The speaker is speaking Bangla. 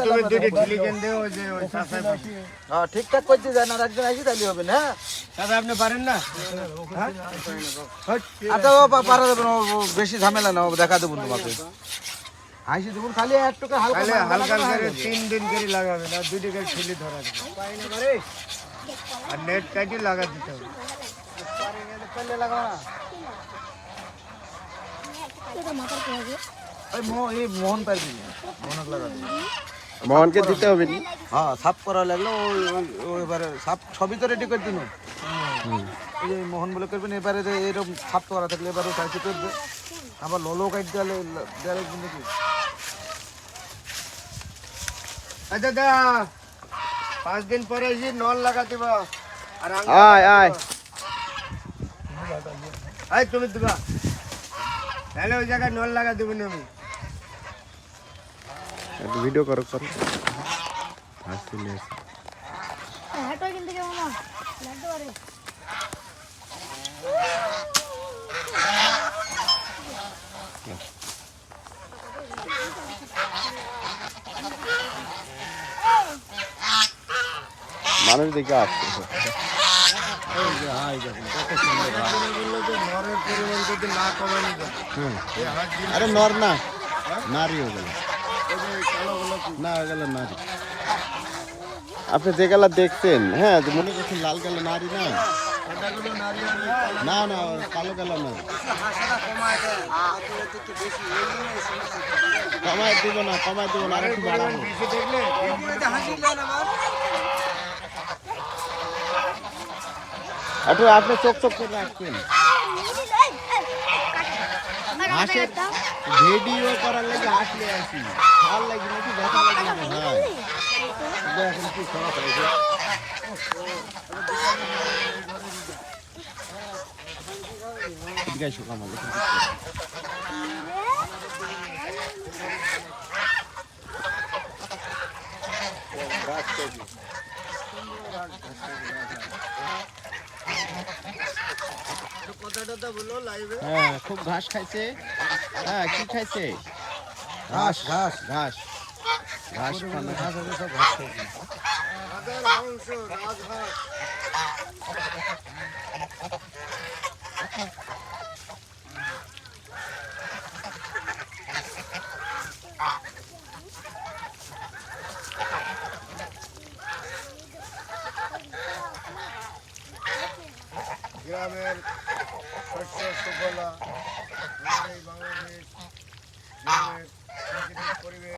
তুমি দুটি ঢিলি কেন দেও যে ওই সাসাই হ্যাঁ ঠিকঠাক করতে যান আর একজন আইসি তাহলে হবে না। দাদা আপনি পারেন না? আচ্ছা ও পারা যাবে না, ও বেশি ঝামেলা না, ও দেখা দেবো তোমাকে। আইসি দেবুন খালি একটু হালকা হালকা করে 3 দিন করে লাগাবে না, দুটি করে ঢিলি ধরা দেবে আর নেট কাটি লাগা দিতে হবে। মোহন পারবি না, মোহনক লাগা দিবি। মোহনকে দিতে হবে। হ্যাঁ সাফ করা লাগলো এবারে সাফ সবই তো রেডি করে দিন। এই যে মোহন বলে করবেন এবারে যে এরকম সাফ করা থাকলে এবারে সাইজে করবে, আবার ললো কাট দিলে দেয়ালে নাকি। আচ্ছা দা 5 দিন পরে এসে নল লাগা দিব আর আয় আয় আয় তুমি দিবা তাহলে ওই জায়গায় নল লাগা দেব না আমি। একটু ভিডিও করো করো হাসিলে হাঁটো কিন্তু কেমন লাগতে পারে। মানুষ দেখে আসছে। নরের পরিমাণ যদি না কমানো যায় আরে নর না নারী হয়ে গেল না, হয়ে গেল নারী। আপনি যে গেলা দেখছেন, হ্যাঁ মনে করছেন লাল গেল নারী না, না না কালো গেল না। কমায় দিব না, কমায় দিব না, আর একটু বাড়াবো। বেশি দেখলে একটু আপনি চোখ চোখ করে রাখবেন। হাঁসের ভিডিও করার লাগে আসলে আসি ভাল লাগে নাকি দেখা লাগে না ভাই। এখন কি খারাপ হয়েছে এদিকে শুকা মাল হ্যাঁ খুব ঘাস খাইছে। হ্যাঁ কি খাইছে? ঘাস ঘাস ঘাস ঘাস খানা। ঘাস আছে সব ঘাস খাইছে। গ্রামের শস্য সুফলা, আমাদের এই বাংলাদেশ গ্রামের